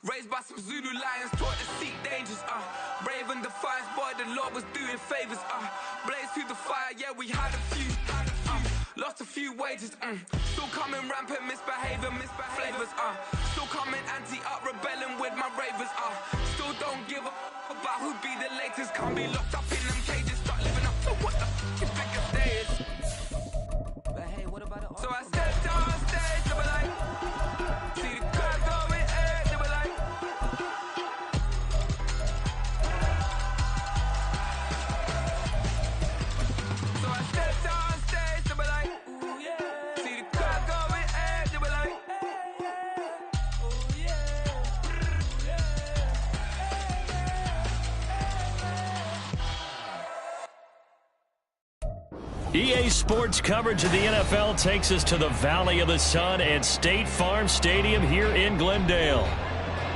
Raised by some Zulu lions, taught to seek dangers, brave and defiance, boy, the Lord was doing favors, blaze through the fire, yeah, we had a few, lost a few wages, still coming rampant, misbehavior, flavors, still coming anti-up, rebelling with my ravers, still don't give up about who be the latest, can't be locked up in them cages, start living up to what the f***ing biggest day is. But hey, what about it? So I stepped on stage, they were like, see the crowd going egg, they were like, so I stepped on stage, they were like, ooh yeah, see the crowd going egg, they were like, ooh yeah. EA Sports coverage of the NFL takes us to the Valley of the Sun at State Farm Stadium here in Glendale.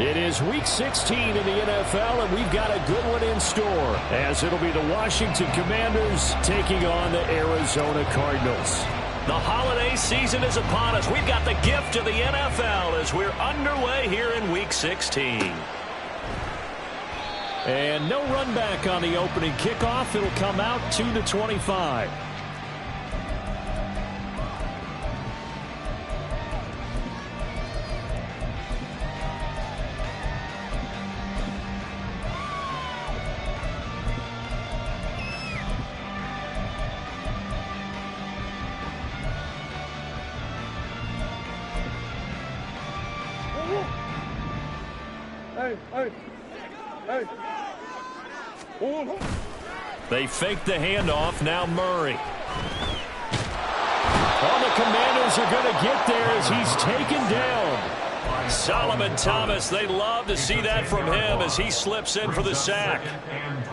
It is Week 16 in the NFL, and we've got a good one in store, as it'll be the Washington Commanders taking on the Arizona Cardinals. The holiday season is upon us. We've got the gift of the NFL as we're underway here in Week 16. And no run back on the opening kickoff. It'll come out 2-25. They fake the handoff. Now Murray. Oh, the Commanders are going to get there as he's taken down. Solomon Thomas, they love to see that from him as he slips in for the sack.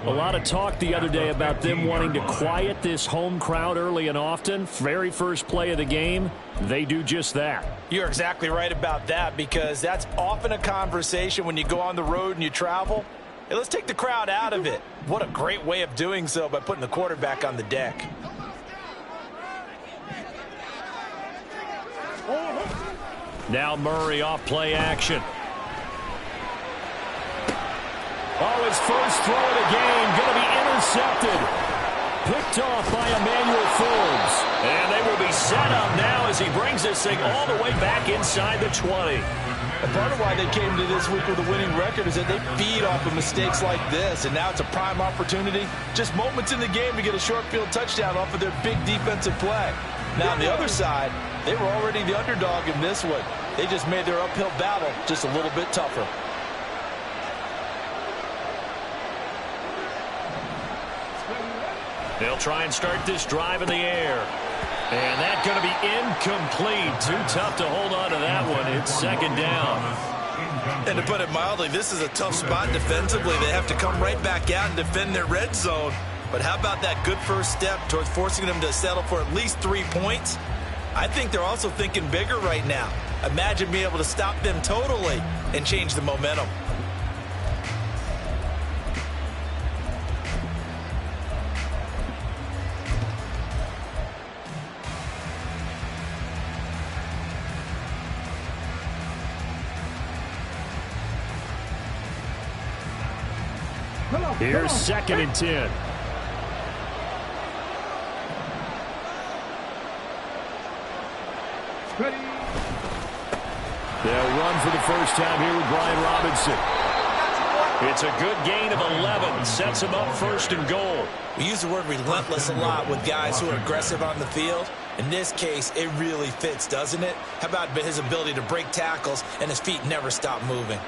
A lot of talk the other day about them wanting to quiet this home crowd early and often. Very first play of the game, they do just that. You're exactly right about that, because that's often a conversation when you go on the road and you travel. Hey, let's take the crowd out of it. What a great way of doing so by putting the quarterback on the deck. Now Murray off play action. Oh, his first throw of the game going to be intercepted. Picked off by Emmanuel Forbes. And they will be set up now as he brings this thing all the way back inside the 20. And part of why they came to this week with a winning record is that they feed off of mistakes like this, and now it's a prime opportunity, just moments in the game to get a short field touchdown off of their big defensive play. Now on the other side, they were already the underdog in this one. They just made their uphill battle just a little bit tougher. They'll try and start this drive in the air. And that's going to be incomplete. Too tough to hold on to that one. It's second down. And to put it mildly, this is a tough spot defensively. They have to come right back out and defend their red zone. But how about that good first step towards forcing them to settle for at least 3 points? I think they're also thinking bigger right now. Imagine being able to stop them totally and change the momentum. Here's 2nd and 10. They'll run for the first time here with Brian Robinson. It's a good gain of 11. Sets him up 1st and goal. We use the word relentless a lot with guys who are aggressive on the field. In this case, it really fits, doesn't it? How about his ability to break tackles and his feet never stop moving?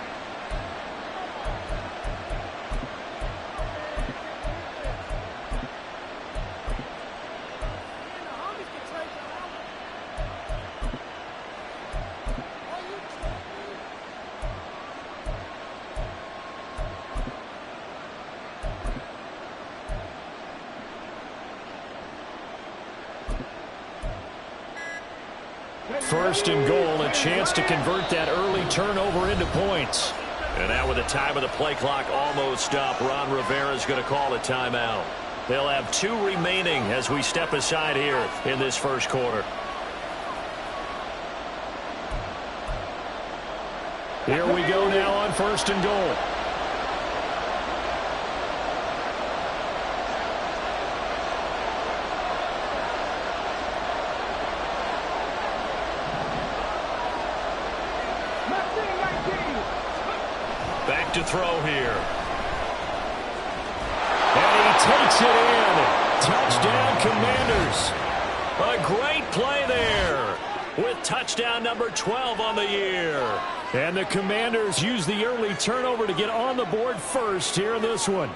First and goal, a chance to convert that early turnover into points. And now with the time of the play clock almost up, Ron Rivera is going to call a timeout. They'll have 2 remaining as we step aside here in this first quarter. Here we go now on 1st and goal. Back to throw here. And he takes it in. Touchdown, Commanders. A great play there with touchdown number 12 on the year. And the Commanders use the early turnover to get on the board first here in this one.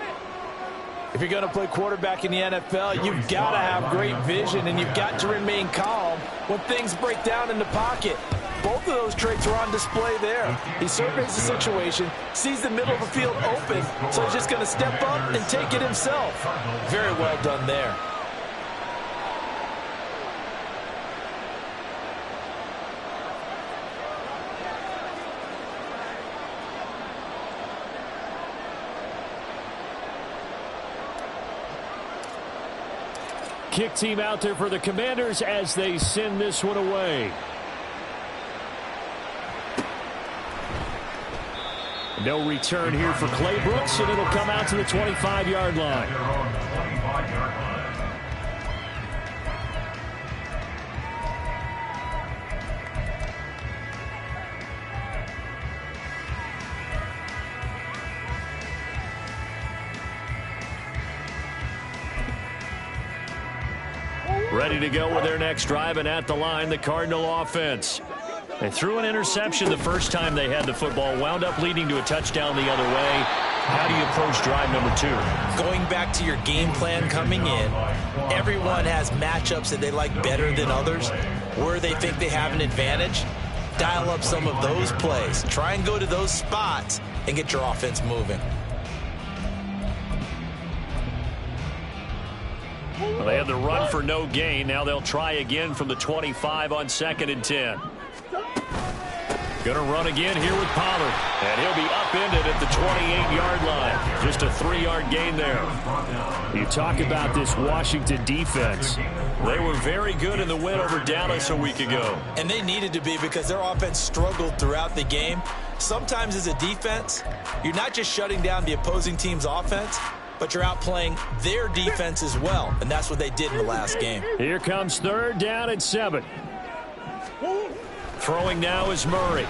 If you're going to play quarterback in the NFL, you've got to have great vision, and you've got to remain calm when things break down in the pocket. Both of those traits are on display there. He surveys the situation, sees the middle of the field open, so he's just going to step up and take it himself. Very well done there. Kick team out there for the Commanders as they send this one away. No return here for Clay Brooks, and it'll come out to the 25-yard line. Ready to go with their next drive, and at the line, the Cardinal offense. They threw an interception the first time they had the football, wound up leading to a touchdown the other way. How do you approach drive number 2? Going back to your game plan coming in, everyone has matchups that they like better than others. Where they think they have an advantage, dial up some of those plays. Try and go to those spots and get your offense moving. Well, they had the run for no gain. Now they'll try again from the 25 on 2nd and 10. Going to run again here with Pollard. And he'll be upended at the 28-yard line. Just a 3-yard gain there. You talk about this Washington defense. They were very good in the win over Dallas a week ago. And they needed to be, because their offense struggled throughout the game. Sometimes as a defense, you're not just shutting down the opposing team's offense, but you're outplaying their defense as well. And that's what they did in the last game. Here comes 3rd down and 7. Throwing now is Murray.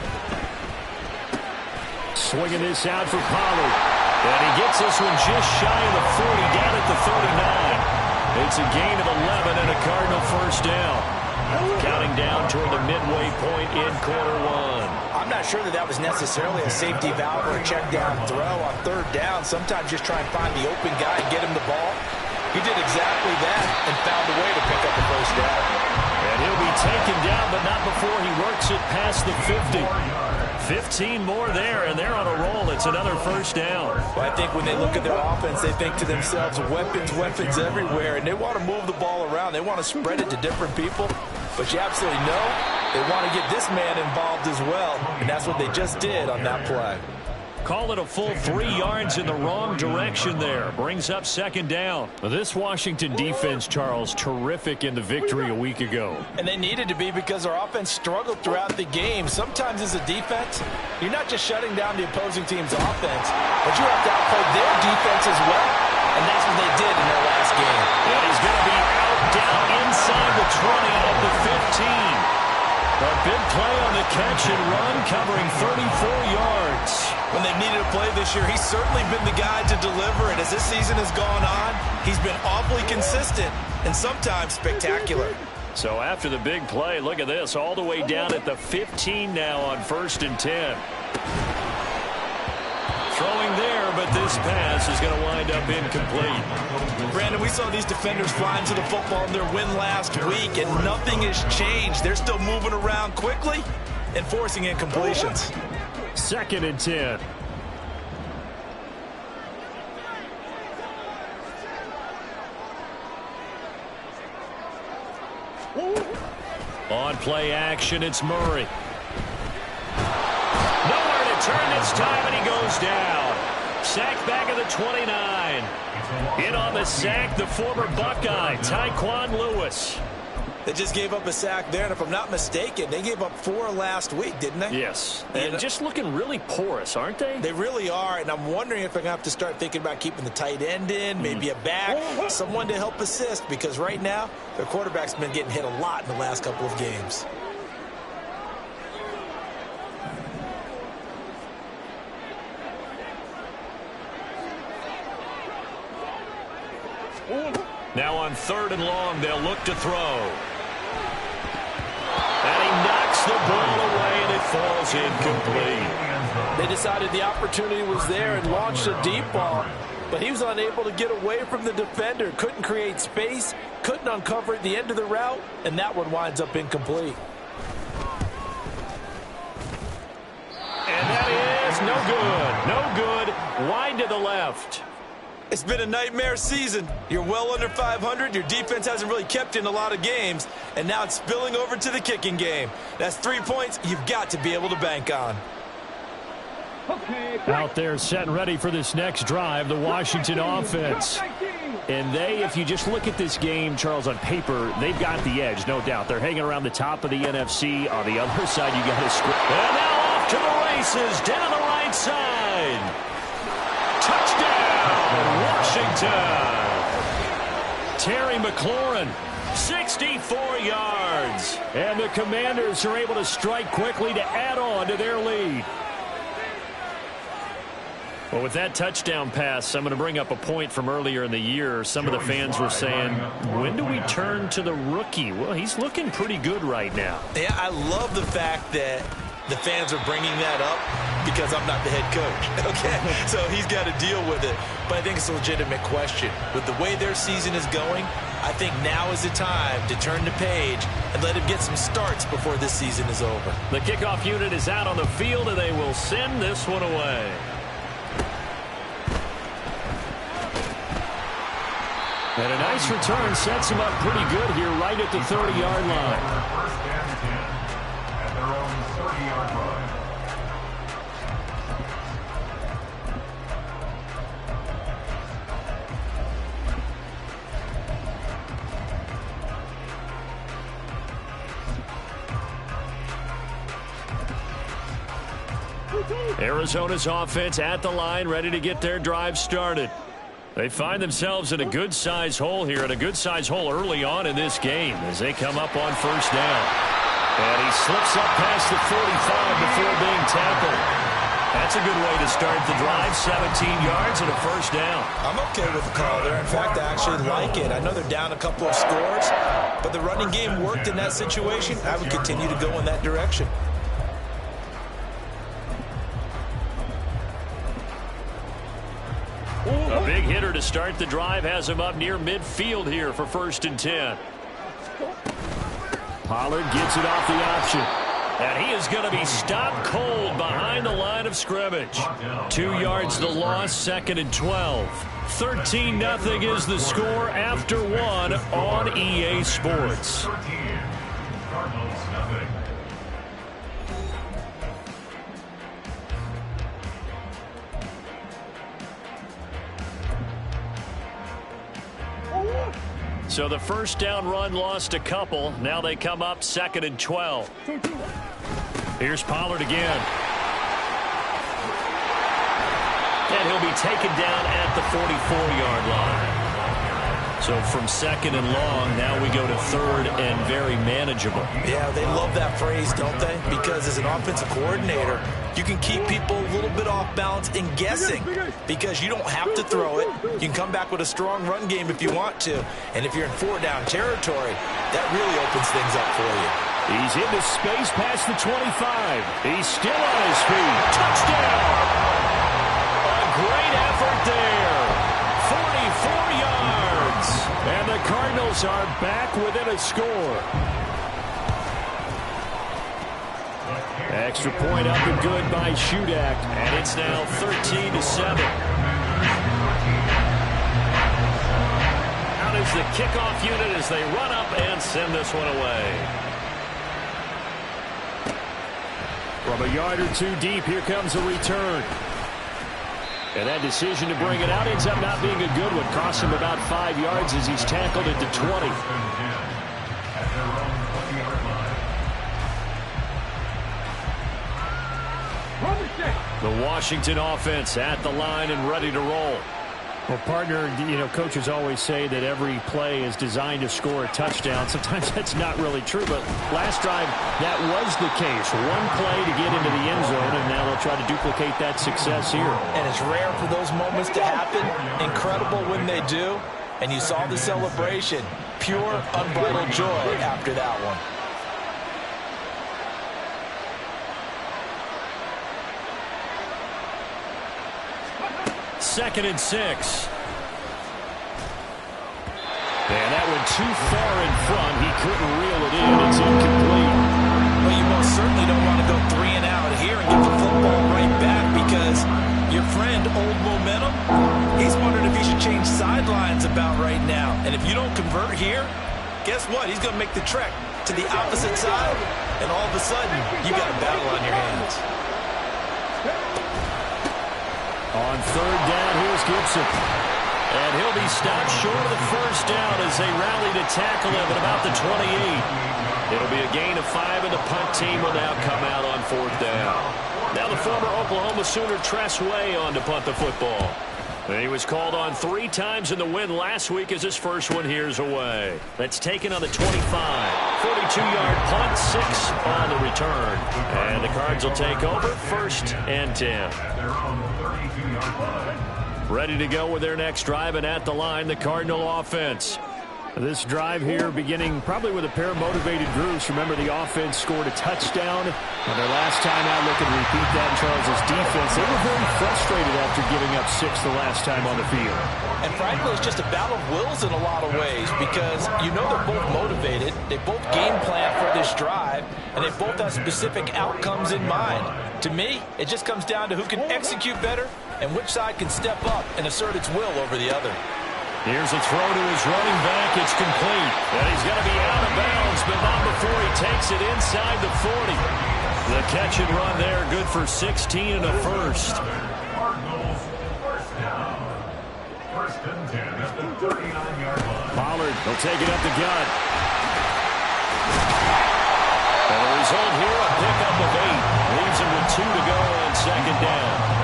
Swinging this out for Pollard. And he gets this one just shy of the 40, down at the 39. It's a gain of 11 and a Cardinal first down. Counting down toward the midway point in quarter 1. I'm not sure that was necessarily a safety valve or a check down throw on 3rd down. Sometimes just try and find the open guy and get him the ball. He did exactly that and found a way to pick up the first down. And he'll be taken down, but not before he works it past the 50. 15 more there, and they're on a roll. It's another first down. Well, I think when they look at their offense, they think to themselves, weapons everywhere, and they want to move the ball around. They want to spread it to different people. But you absolutely know they want to get this man involved as well, and that's what they just did on that play. Call it a full 3 yards in the wrong direction there. Brings up 2nd down. This Washington defense, Charles, terrific in the victory a week ago. And they needed to be, because their offense struggled throughout the game. Sometimes as a defense, you're not just shutting down the opposing team's offense, but you have to outplay their defense as well. And that's what they did in their last game. And he's going to be out down inside the 20 at the 15. A big play on the catch and run, covering 34 yards. When they needed a play this year, he's certainly been the guy to deliver it. As this season has gone on, he's been awfully consistent and sometimes spectacular. So after the big play, look at this, all the way down at the 15 now on 1st and 10. Throwing there, but this pass is going to wind up incomplete. Brandon, we saw these defenders flying to the football in their win last week, and nothing has changed. They're still moving around quickly and forcing incompletions. 2nd and 10. On play action, it's Murray. Nowhere to turn this time, and he goes down. Sacked back at the 29. In on the sack, the former Buckeye, Tyquan Lewis. They just gave up a sack there, and if I'm not mistaken, they gave up 4 last week, didn't they? Yes. And just looking really porous, aren't they? They really are, and I'm wondering if I'm going to have to start thinking about keeping the tight end in, maybe a back, someone to help assist, because right now, their quarterback's been getting hit a lot in the last couple of games. Now on 3rd and long, they'll look to throw. And he knocks the ball away, and it falls incomplete. They decided the opportunity was there and launched a deep ball, but he was unable to get away from the defender. Couldn't create space, couldn't uncover the end of the route, and that one winds up incomplete. And that is no good. No good. Wide to the left. It's been a nightmare season. You're well under 500. Your defense hasn't really kept you in a lot of games, and now it's spilling over to the kicking game. That's 3 points you've got to be able to bank on. Out there set and ready for this next drive, the Washington offense. And if you just look at this game, Charles, on paper, they've got the edge, no doubt. They're hanging around the top of the NFC. On the other side, you got to score. And now off to the races, down the right side. Touchdown, Washington. Terry McLaurin, 64 yards. And the Commanders are able to strike quickly to add on to their lead. Well, with that touchdown pass, I'm going to bring up a point from earlier in the year. Some of the fans were saying, when do we turn to the rookie? Well, he's looking pretty good right now. Yeah, I love the fact that the fans are bringing that up because I'm not the head coach, okay? So he's got to deal with it. But I think it's a legitimate question. With the way their season is going, I think now is the time to turn the page and let him get some starts before this season is over. The kickoff unit is out on the field, and they will send this one away. And a nice return sets him up pretty good here right at the 30-yard line. First down and 10 at their own 30-yard line. Arizona's offense at the line, ready to get their drive started. They find themselves in a good-sized hole here, and a good-sized hole early on in this game as they come up on first down. And he slips up past the 45 before being tackled. That's a good way to start the drive, 17 yards and a first down. I'm okay with the call there. In fact, I actually like it. I know they're down a couple of scores, but the running game worked in that situation. I would continue to go in that direction. A big hitter to start the drive has him up near midfield here for 1st and 10. Pollard gets it off the option. And he is going to be stopped cold behind the line of scrimmage. 2 yards the loss, 2nd and 12. 13-0 is the score after one on EA Sports. Cardinals, nothing. So the first down run lost a couple. Now they come up 2nd and 12. Here's Pollard again. And he'll be taken down at the 44-yard line. So from 2nd and long, now we go to 3rd and very manageable. Yeah, they love that phrase, don't they? Because as an offensive coordinator, you can keep people a little bit off balance and guessing because you don't have to throw it. You can come back with a strong run game if you want to. And if you're in 4-down territory, that really opens things up for you. He's into space past the 25. He's still on his feet. Touchdown! A great effort there. 44 yards. And the Cardinals are back within a score. Extra point up and good by Shudak. And it's now 13-7. Out is the kickoff unit as they run up and send this one away. From a yard or two deep, here comes a return. And that decision to bring it out ends up not being a good one. Cost him about 5 yards as he's tackled at the 20. at their own 20-yard line. The Washington offense at the line and ready to roll. Well, partner, coaches always say that every play is designed to score a touchdown. Sometimes that's not really true, but last drive, that was the case. One play to get into the end zone, and now they'll try to duplicate that success here. And it's rare for those moments to happen. Incredible when they do. And you saw the celebration. Pure, unbridled joy after that one. Second and 6. And that went too far in front. He couldn't reel it in. It's incomplete. Well, you most certainly don't want to go 3 and out here and get the football right back because your friend, Old Momentum, he's wondering if he should change sidelines about right now. And if you don't convert here, guess what? He's going to make the trek to the opposite side, and all of a sudden, you got a battle on your hands. On third down, here's Gibson. And he'll be stopped short of the first down as they rally to tackle him at about the 28. It'll be a gain of 5, and the punt team will now come out on fourth down. Now the former Oklahoma Sooner Tress Way on to punt the football. And he was called on 3 times in the win last week as his first one here's away. That's taken on the 25. 42-yard punt, 6 on the return. And the Cards will take over, 1st and 10. Ready to go with their next drive, and at the line, the Cardinal offense. This drive here beginning probably with a pair of motivated groups. Remember, the offense scored a touchdown on their last time out. Looking to repeat that in Charles's defense. They were very frustrated after giving up 6 the last time on the field. And frankly, it's just a battle of wills in a lot of ways because they're both motivated. They both game plan for this drive, and they both have specific outcomes in mind. To me, it just comes down to who can execute better and which side can step up and assert its will over the other. Here's a throw to his running back. It's complete. And he's going to be out of bounds, but not before he takes it inside the 40. The catch and run there, good for 16 and a first. Cardinals, first down. 1st and 10 at the 39-yard line. Pollard will take it up the gut. And the result here, a pickup of 8. Leaves him with 2 to go on second down.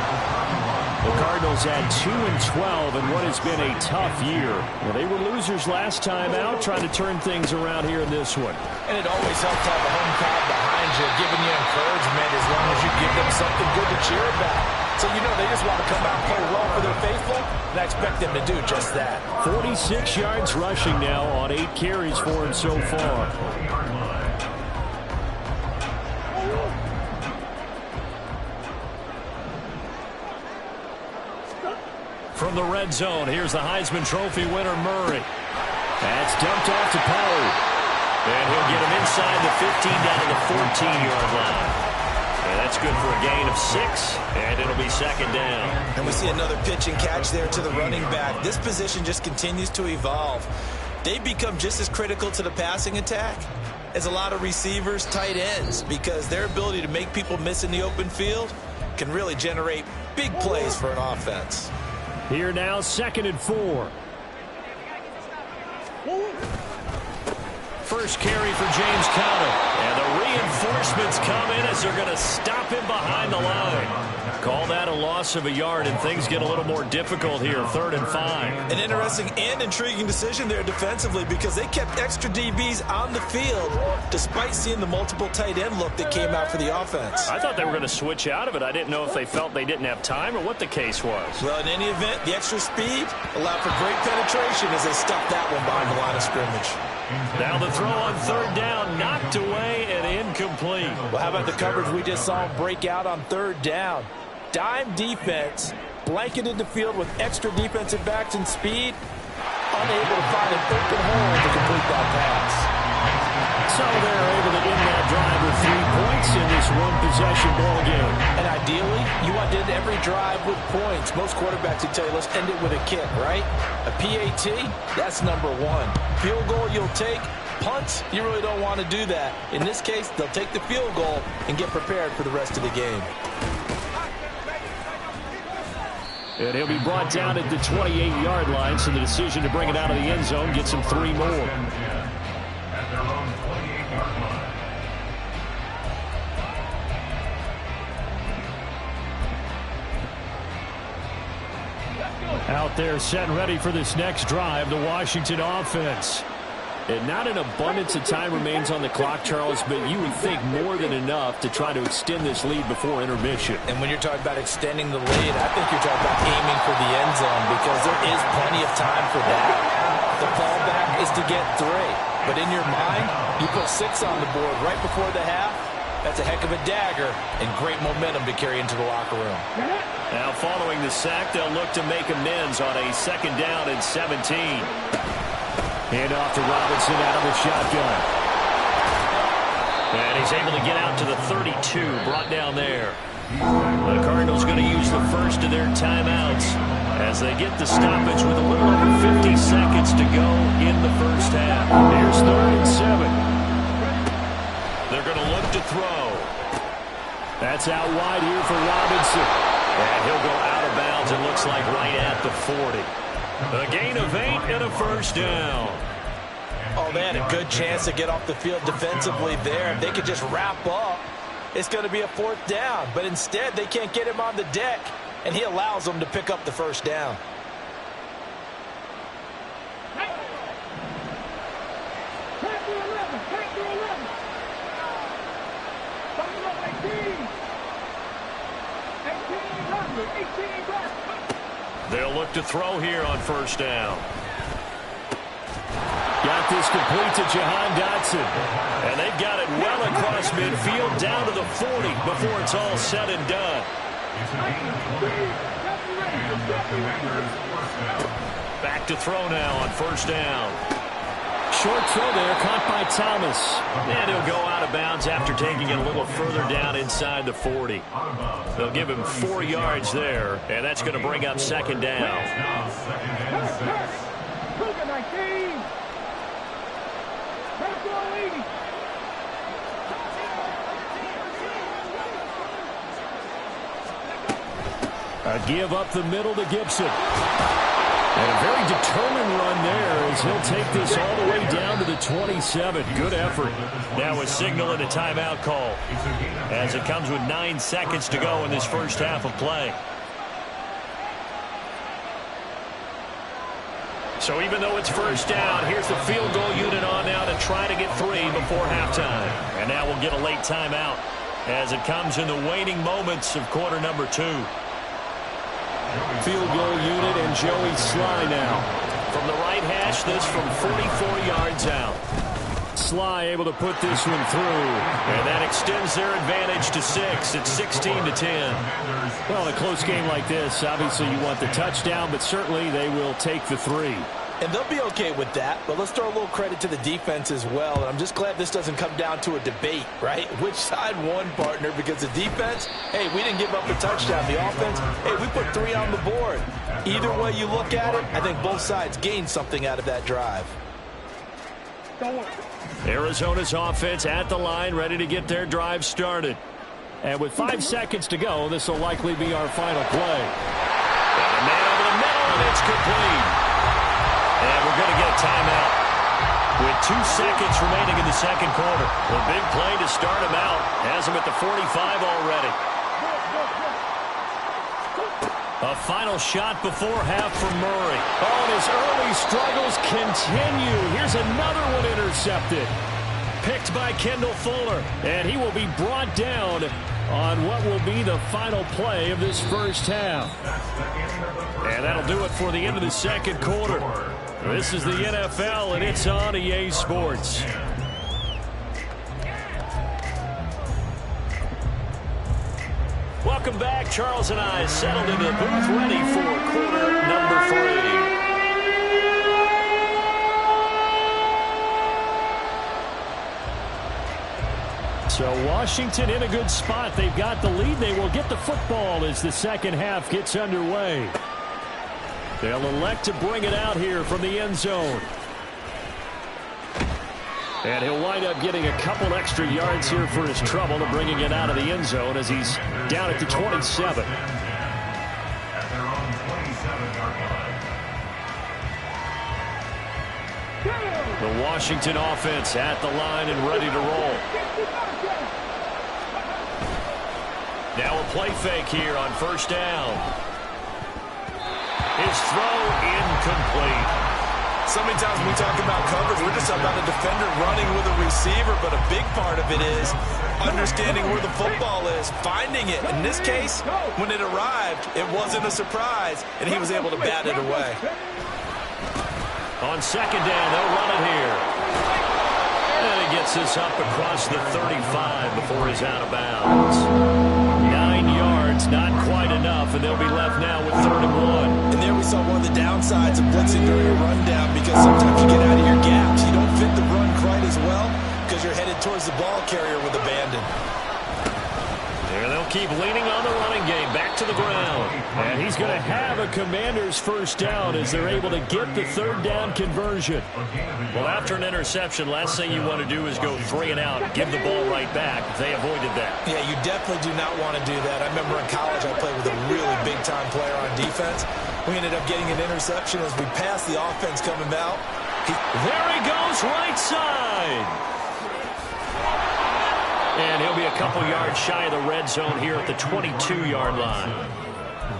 The Cardinals had 2 and 12 in what has been a tough year. Well, they were losers last time out, trying to turn things around here in this one. And it always helps to have a home crowd behind you, giving you encouragement as long as you give them something good to cheer about. So they just want to come out and play well for their faithful, and I expect them to do just that. 46 yards rushing now on 8 carries for him so far. From the red zone, here's the Heisman Trophy winner, Murray. That's dumped off to Pollard. And he'll get him inside the 15 down to the 14-yard line. And that's good for a gain of 6, and it'll be second down. And we see another pitch and catch there to the running back. This position just continues to evolve. They become just as critical to the passing attack as a lot of receivers, tight ends, because their ability to make people miss in the open field can really generate big plays for an offense. Here now, 2nd and 4. First carry for James Conner. And the reinforcements come in as they're going to stop him behind the line. Call that a loss of a yard, and things get a little more difficult here, 3rd and 5. An interesting and intriguing decision there defensively because they kept extra DBs on the field despite seeing the multiple tight end look that came out for the offense. I thought they were going to switch out of it. I didn't know if they felt they didn't have time or what the case was. Well, in any event, the extra speed allowed for great penetration as they stuffed that one behind the line of scrimmage. Now the throw on 3rd down, knocked away and incomplete. Well, how about the coverage we just saw him break out on 3rd down? Dime defense, blanketed the field with extra defensive backs and speed, unable to find an open hole to complete that pass. So they're able to end that drive with 3 points in this one-possession ball game. And ideally, you want to end every drive with points. Most quarterbacks would tell you, let's end it with a kick, right? A PAT, that's number 1. Field goal you'll take. Punts, you really don't want to do that. In this case, they'll take the field goal and get prepared for the rest of the game. And he'll be brought down at the 28-yard line, so the decision to bring it out of the end zone gets him 3 more. At their own Out there set and ready for this next drive, the Washington offense. And not an abundance of time remains on the clock, Charles, but you would think more than enough to try to extend this lead before intermission. And when you're talking about extending the lead, I think you're talking about aiming for the end zone because there is plenty of time for that. The fallback is to get 3. But in your mind, you put 6 on the board right before the half. That's a heck of a dagger and great momentum to carry into the locker room. Now following the sack, they'll look to make amends on a 2nd down and 17. Hand off to Robinson out of the shotgun. And he's able to get out to the 32, brought down there. The Cardinals going to use the first of their timeouts as they get the stoppage with a little over 50 seconds to go in the first half. Here's 3rd and 7. They're going to look to throw. That's out wide here for Robinson. And he'll go out of bounds, it looks like right at the 40. A gain of 8 and a first down. Oh, they had a good chance to get off the field defensively there. If they could just wrap up, it's going to be a 4th down. But instead, they can't get him on the deck, and he allows them to pick up the first down. They'll look to throw here on first down. Got this complete to Jahan Dotson. And they've got it well across midfield down to the 40 before it's all said and done. Back to throw now on first down. Short throw there, caught by Thomas. And he'll go out of bounds after taking it a little further down inside the 40. They'll give him 4 yards there, and that's going to bring up 2nd down. A give up the middle to Gibson. And a very determined run there as he'll take this all the way down to the 27. Good effort. Now a signal and a timeout call as it comes with 9 seconds to go in this first half of play. So even though it's first down, here's the field goal unit on now to try to get 3 before halftime. And now we'll get a late timeout as it comes in the waning moments of quarter number 2. Field goal unit and Joey Sly now. From the right hash, this from 44 yards out. Sly able to put this one through. And that extends their advantage to 6. It's 16-10. Well, in a close game like this, obviously you want the touchdown, but certainly they will take the 3. And they'll be okay with that, but let's throw a little credit to the defense as well. And I'm just glad this doesn't come down to a debate, right? Which side won, partner? Because the defense, hey, we didn't give up a touchdown. The offense, hey, we put 3 on the board. Either way you look at it, I think both sides gained something out of that drive. Arizona's offense at the line, ready to get their drive started. And with 5 seconds to go, this will likely be our final play. And a man over the middle, and it's complete. And we're going to get a timeout with 2 seconds remaining in the second quarter. A big play to start him out. Has him at the 45 already. A final shot before half for Murray. Oh, and his early struggles continue. Here's another one intercepted. Picked by Kendall Fuller. And he will be brought down on what will be the final play of this first half. And that'll do it for the end of the second quarter. This is the NFL, and it's on EA Sports. Welcome back. Charles and I settled into the booth, ready for quarter number 3. So Washington in a good spot. They've got the lead. They will get the football as the second half gets underway. They'll elect to bring it out here from the end zone. And he'll wind up getting a couple extra yards here for his trouble to bringing it out of the end zone as he's down at the 27. The Washington offense at the line and ready to roll. Now a play fake here on first down. His throw incomplete. So many times when we talk about coverage, we're just about a defender running with a receiver, but a big part of it is understanding where the football is, finding it. In this case, when it arrived, it wasn't a surprise, and he was able to bat it away. On second down, they'll run it here. And he gets this up across the 35 before he's out of bounds. 9 yards, not quite enough, and they'll be left now with 3rd and 1. And there we saw one of the downsides of blitzing during a rundown, because sometimes you get out of your gaps. You don't fit the run quite as well because you're headed towards the ball carrier with abandon. There they'll keep leaning on the running game. Back to the ground. And he's going to have a Commanders first down as they're able to get the 3rd down conversion. Well, after an interception, last thing you want to do is go 3 and out, give the ball right back. They avoided that. Yeah, you definitely do not want to do that. I remember in college I played with a really big-time player on defense. We ended up getting an interception as we passed the offense coming out. There he goes, right side. And he'll be a couple yards shy of the red zone here at the 22-yard line.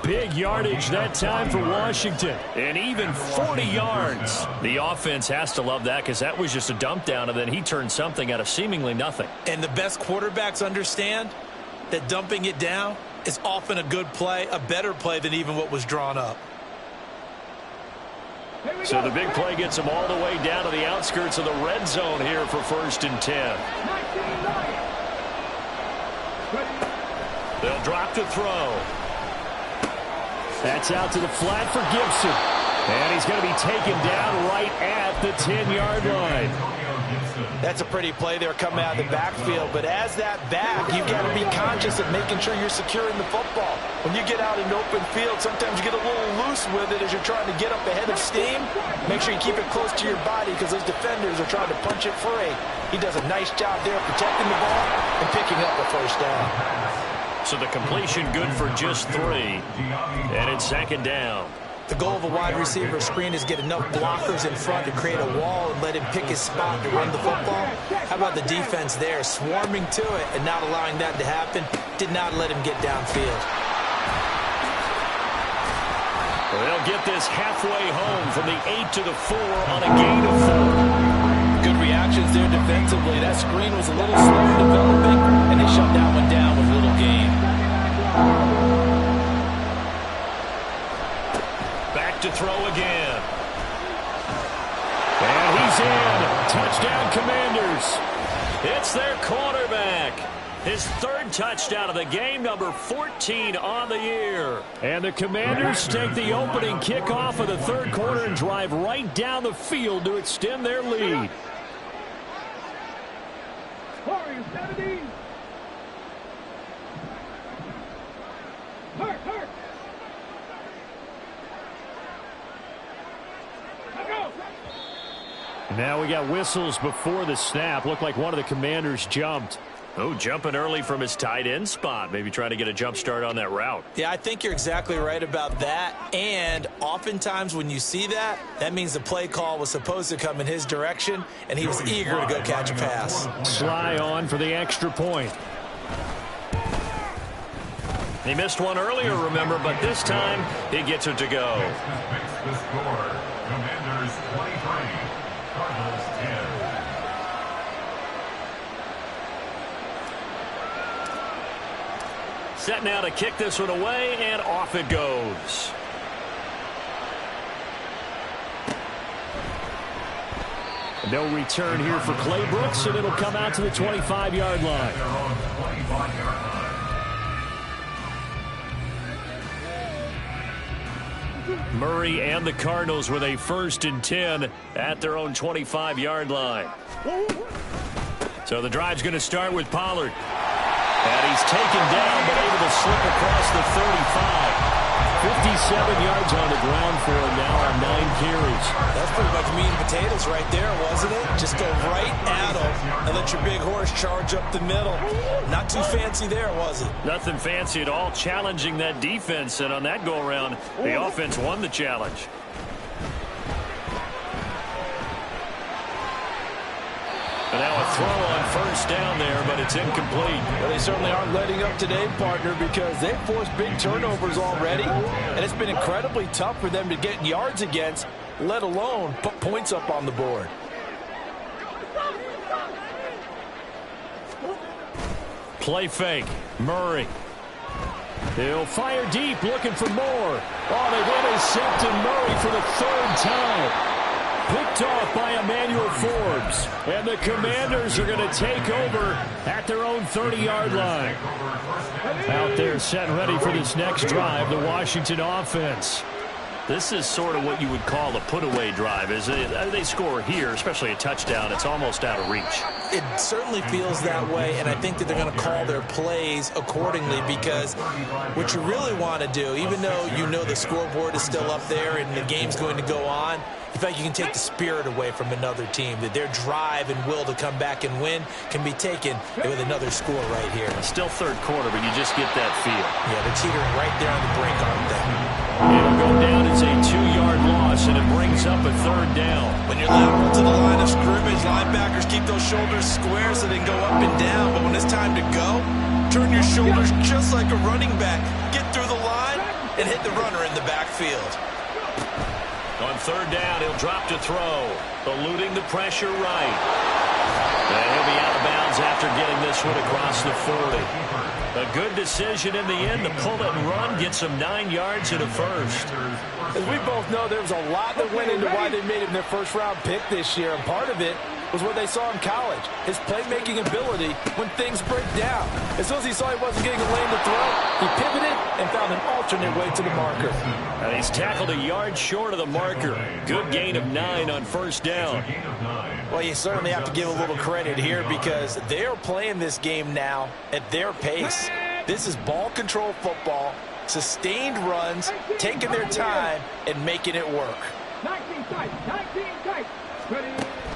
Big yardage that time for Washington. And even 40 yards. The offense has to love that because that was just a dump down, and then he turned something out of seemingly nothing. And the best quarterbacks understand that dumping it down is often a good play, a better play than even what was drawn up. So the big play gets him all the way down to the outskirts of the red zone here for 1st and 10. They'll drop to throw. That's out to the flat for Gibson. And he's going to be taken down right at the 10-yard line. That's a pretty play there coming out of the backfield. But as that back, you've got to be conscious of making sure you're securing the football. When you get out in open field, sometimes you get a little loose with it as you're trying to get up ahead of steam. Make sure you keep it close to your body because those defenders are trying to punch it free. He does a nice job there protecting the ball and picking up a first down. So the completion good for just 3. And it's 2nd down. The goal of a wide receiver screen is get enough blockers in front to create a wall and let him pick his spot to run the football. How about the defense there, swarming to it and not allowing that to happen? Did not let him get downfield. Well, they'll get this halfway home from the 8 to the 4 on a gain of 4. Good reactions there defensively. That screen was a little slow developing, and they shut that one down with little gain. Back to throw again. And he's in. Touchdown, Commanders. It's their quarterback. His 3rd touchdown of the game, number 14 on the year. And the Commanders take the opening kickoff of the 3rd quarter and drive right down the field to extend their lead. Now we got whistles before the snap. Looked like one of the Commanders jumped. Oh, jumping early from his tight end spot. Maybe trying to get a jump start on that route. Yeah, I think you're exactly right about that. And oftentimes when you see that, that means the play call was supposed to come in his direction, and he was eager to go catch a pass. Sly on for the extra point. He missed one earlier, remember, but this time he gets it to go. The score, Commanders 23, Cardinals 10. Set now to kick this one away, and off it goes. No return here for Clay Brooks, and it'll come out to the 25-yard line. Murray and the Cardinals with a 1st and 10 at their own 25-yard line. So the drive's going to start with Pollard. And he's taken down, but able to slip across the 35. 57 yards on the ground for him now on 9 carries. That's pretty much meat and potatoes right there, wasn't it? Just go right at him and let your big horse charge up the middle. Not too fancy there, was it? Nothing fancy at all, challenging that defense. And on that go-around, the offense won the challenge. And now a throw on first down there, but it's incomplete. Well, they certainly aren't letting up today, partner, because they've forced big turnovers already, and it's been incredibly tough for them to get yards against, let alone put points up on the board. Play fake. Murray. He'll fire deep, looking for more. Oh, they've intercepted Murray for the third time. Picked off by Emmanuel Forbes. And the Commanders are going to take over at their own 30-yard line. Out there set and ready for this next drive, the Washington offense. This is sort of what you would call a put-away drive. As they score here, especially a touchdown, it's almost out of reach. It certainly feels that way, and I think that they're going to call their plays accordingly, because what you really want to do, even though you know the scoreboard is still up there and the game's going to go on, you feel like you can take the spirit away from another team, that their drive and will to come back and win can be taken with another score right here. Still third quarter, but you just get that feel. Yeah, they're teetering right there on the brink, aren't they? It'll go down as a 2-yard loss, and it brings up a third down. When you're lateral to the line of scrimmage, linebackers keep those shoulders square so they can go up and down. But when it's time to go, turn your shoulders just like a running back. Get through the line and hit the runner in the backfield. On third down, he'll drop to throw, eluding the pressure right. And he'll be out of bounds after getting this one across the 40. A good decision in the end to pull it and run, get some 9 yards and a first. As we both know, there was a lot that went into why they made him their first-round pick this year, and part of it was what they saw in college, his playmaking ability when things break down. As soon as he saw he wasn't getting a lane to throw, he pivoted and found an alternate way to the marker. And he's tackled a yard short of the marker. Good gain of 9 on first down. Well, you certainly have to give a little credit here, because they are playing this game now at their pace. This is ball control football, sustained runs, taking their time, and making it work. 19 tight, 19 tight. Ready.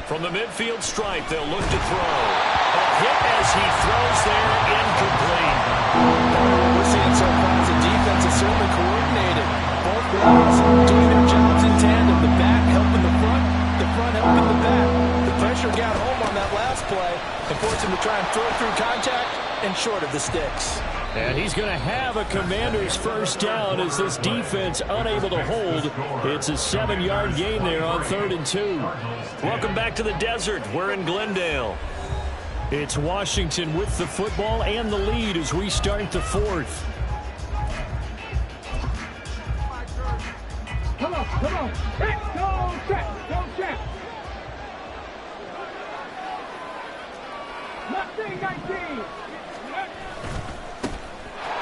From the midfield stripe, they'll look to throw. A hit as he throws there, incomplete. We're seeing so far as the defense is certainly coordinated. Both guys doing their jobs in tandem. The back helping the front helping the back. The pressure got home on that last play and forced him to try and throw through contact and short of the sticks. And he's going to have a Commander's first down as this defense unable to hold. It's a 7-yard gain there on 3rd and 2. Welcome back to the desert. We're in Glendale. It's Washington with the football and the lead as we start the 4th. Come on. Let's go, check. 19.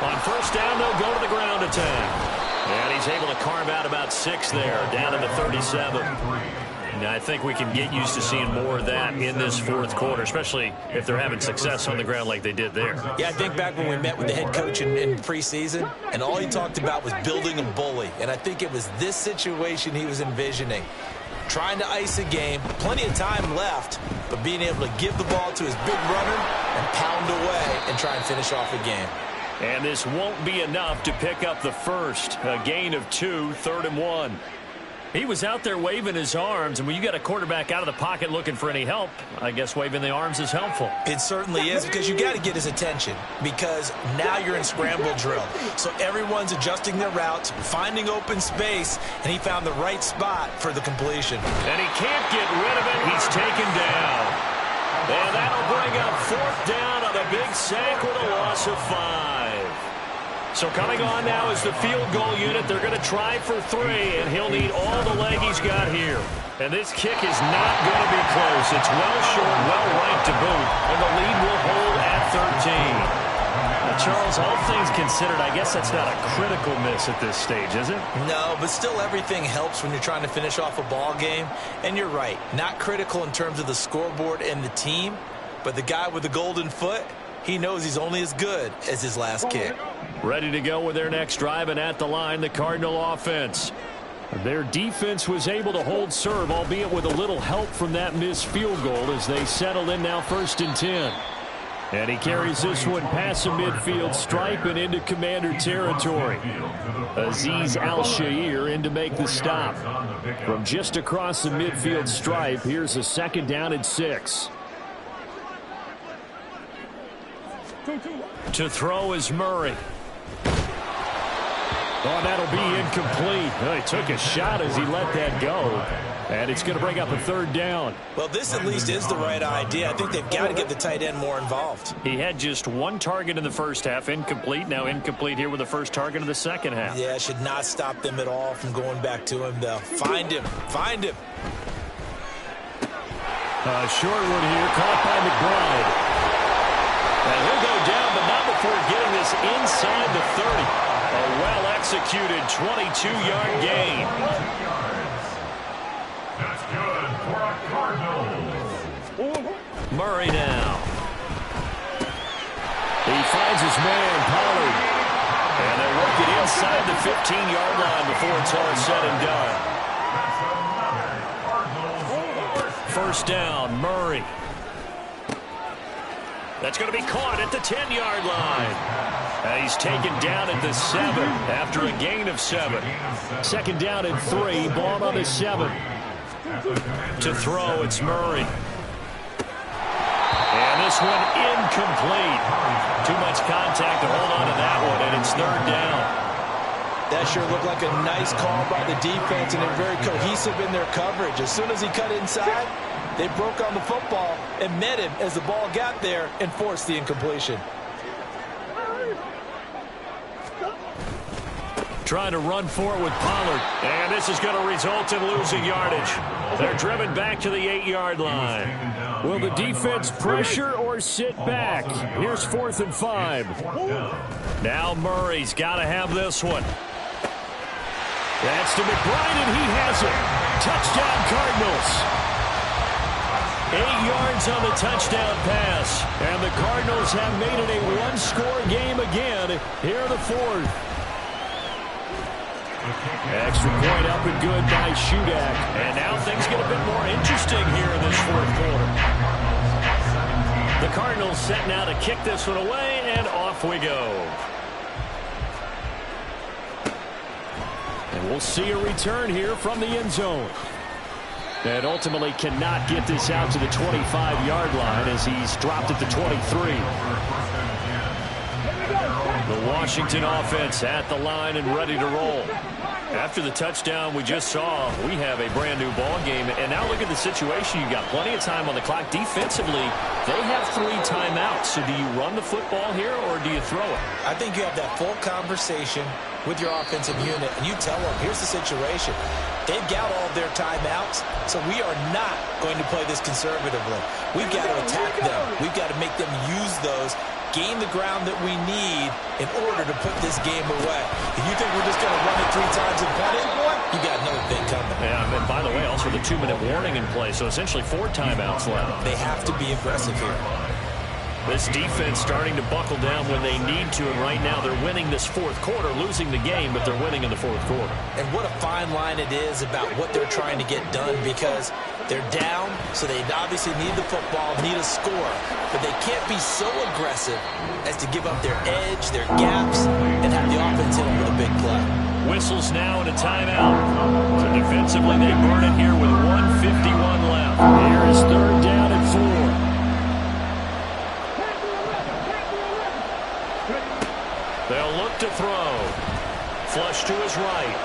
On first down, they'll go to the ground attack. And he's able to carve out about 6 there, down in the 37. Now, I think we can get used to seeing more of that in this 4th quarter, especially if they're having success on the ground like they did there. Yeah, I think back when we met with the head coach in preseason, and all he talked about was building a bully. And I think it was this situation he was envisioning. Trying to ice a game, plenty of time left, but being able to give the ball to his big runner and pound away and try and finish off a game. And this won't be enough to pick up the first. A gain of 2, 3rd and 1. He was out there waving his arms, and when you got a quarterback out of the pocket looking for any help, I guess waving the arms is helpful. It certainly is, because you got to get his attention, because now you're in scramble drill. So everyone's adjusting their routes, finding open space, and he found the right spot for the completion. And he can't get rid of it. He's taken down. And that'll bring up 4th down on a big sack with a loss of 5. So coming on now is the field goal unit. They're going to try for 3, and he'll need all the leg he's got here. And this kick is not going to be close. It's well short, well right to boot, and the lead will hold at 13. Now, Charles, all things considered, I guess that's not a critical miss at this stage, is it? No, but still everything helps when you're trying to finish off a ball game. And you're right, not critical in terms of the scoreboard and the team, but the guy with the golden foot, he knows he's only as good as his last kick. Ready to go with their next drive, and at the line, the Cardinal offense. Their defense was able to hold serve, albeit with a little help from that missed field goal as they settle in now 1st and 10. And he carries this one past the midfield stripe and into Commander territory. Azeez Al-Shaair in to make the stop. From just across the midfield stripe, here's a 2nd down and 6. To throw is Murray. Oh, that'll be incomplete. Oh, he took a shot as he let that go. And it's going to bring up a third down. Well, this at least is the right idea. I think they've got to get the tight end more involved. He had just one target in the first half, incomplete. Now incomplete here with the first target of the second half. Yeah, should not stop them at all from going back to him, though. Find him. Find him. Short one here, caught by McBride. And he'll go down, but not before getting this inside the 30. A well-executed 22-yard gain. That's good for a Cardinals. Murray now. He finds his man, Pollard. And they work it inside the 15-yard line before it's all said and done. First down, Murray. That's going to be caught at the 10-yard line. And he's taken down at the 7 after a gain of 7. Second down and 3, ball on the 7. To throw, it's Murray. And this one incomplete. Too much contact to hold on to that one, and it's third down. That sure looked like a nice call by the defense, and they're very cohesive in their coverage. As soon as he cut inside, they broke on the football and met him as the ball got there and forced the incompletion. Trying to run for it with Pollard. And this is going to result in losing yardage. They're driven back to the 8-yard line. Will the defense pressure or sit back? Here's 4th and 5. Now Murray's got to have this one. That's to McBride, and he has it. Touchdown, Cardinals. 8 yards on the touchdown pass. And the Cardinals have made it a one-score game again here in the 4th. Extra point up and good by Shudak. And now things get a bit more interesting here in this 4th quarter. The Cardinals set now to kick this one away, and off we go. And we'll see a return here from the end zone. And ultimately cannot get this out to the 25-yard line as he's dropped at the 23. The Washington offense at the line and ready to roll. After the touchdown we just saw, we have a brand-new ball game. And now look at the situation. You've got plenty of time on the clock. Defensively, they have 3 timeouts. So do you run the football here or do you throw it? I think you have that full conversation with your offensive unit, and you tell them, here's the situation. They've got all their timeouts, so we are not going to play this conservatively. We've got to attack them. We've got to make them use those, gain the ground that we need in order to put this game away. If you think we're just going to run it 3 times and punt it, you got another thing coming. Yeah, and by the way, also the 2-minute warning in play, so essentially 4 timeouts left. They have to be aggressive here. This defense starting to buckle down when they need to, and right now they're winning this 4th quarter, losing the game, but they're winning in the 4th quarter. And what a fine line it is about what they're trying to get done, because they're down, so they obviously need the football, need a score, but they can't be so aggressive as to give up their edge, their gaps, and have the offense hit them with a big play. Whistles now and a timeout. So defensively, they burn it here with 1:51 left. Here is 3rd down and 4. They'll look to throw. Flush to his right.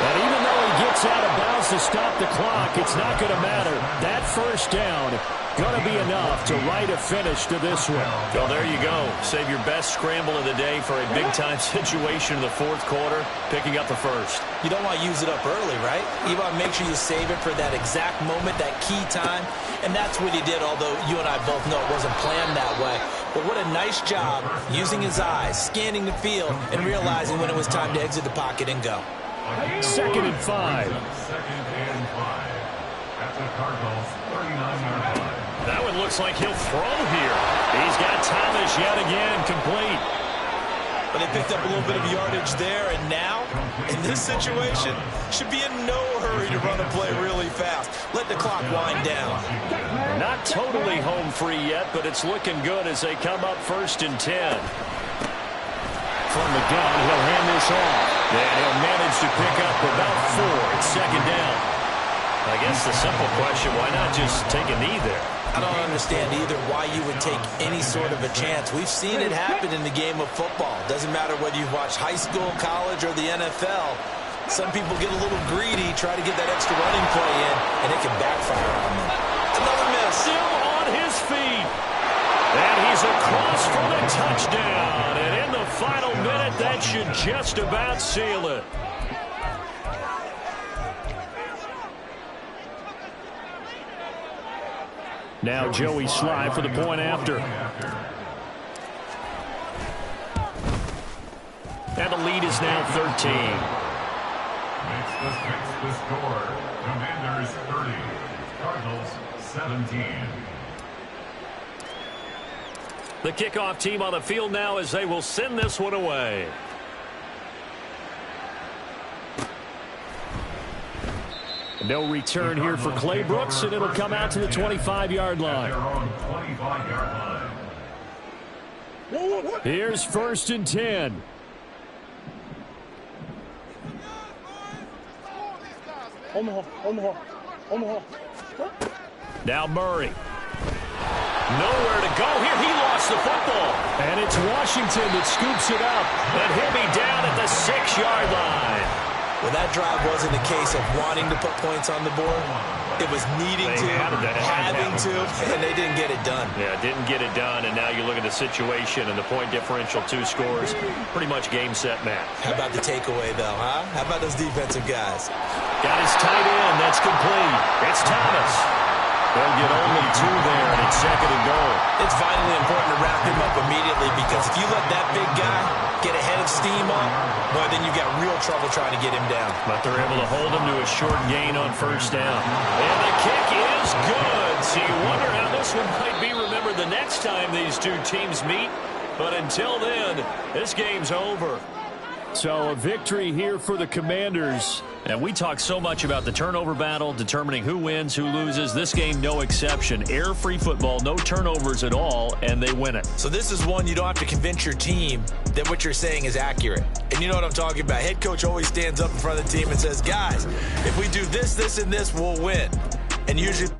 And even though he gets out of bounds to stop the clock, it's not going to matter. That first down going to be enough to write a finish to this one. Well, there you go. Save your best scramble of the day for a big-time situation in the 4th quarter, picking up the first. You don't want to use it up early, right? You want to make sure you save it for that exact moment, that key time. And that's what he did, although you and I both know it wasn't planned that way. But what a nice job using his eyes, scanning the field, and realizing when it was time to exit the pocket and go. 2nd and 5. 2nd and 5. At the Cardinals' 39-yard line. That one looks like he'll throw here. He's got Thomas yet again, complete. But they picked up a little bit of yardage there, and now, in this situation, should be in no hurry to run a play really fast. Let the clock wind down. Not totally home free yet, but it's looking good as they come up 1st and 10. From the gun, he'll hand this off. And he'll manage to pick up about 4. It's 2nd down. I guess the simple question, why not just take a knee there? I don't understand either why you would take any sort of a chance. We've seen it happen in the game of football. Doesn't matter whether you've watched high school, college, or the NFL. Some people get a little greedy, try to get that extra running play in, and it can backfire on them. Another miss. Still on his feet. And he's across for the touchdown. And in the final minute, that should just about seal it. Now Joey Sly for the point after. And the lead is now 13. Makes the score. Commanders 30. Cardinals 17. The kickoff team on the field now as they will send this one away. No return here for Clay Brooks, and it'll come out to the 25-yard line. Here's 1st and 10. Now Murray. Nowhere to go here. He lost the football. And it's Washington that scoops it up. And he'll be down at the 6-yard line. Well, that drive wasn't a case of wanting to put points on the board. It was needing to, having to, and they didn't get it done. Yeah, didn't get it done, and now you look at the situation and the point differential, 2 scores, pretty much game, set, match. How about the takeaway, though, huh? How about those defensive guys? Got his tight end. That's complete. It's Thomas. They'll get only 2 there, and it's 2nd and goal. It's vitally important to wrap him up immediately because if you let that big guy get ahead of steam up, boy, then you got real trouble trying to get him down. But they're able to hold him to a short gain on 1st down. And the kick is good. So you wonder how this one might be remembered the next time these 2 teams meet. But until then, this game's over. So a victory here for the Commanders. And we talk so much about the turnover battle, determining who wins, who loses. This game, no exception. Air-free football, no turnovers at all, and they win it. So this is one you don't have to convince your team that what you're saying is accurate. And you know what I'm talking about. Head coach always stands up in front of the team and says, guys, if we do this, this, and this, we'll win. And usually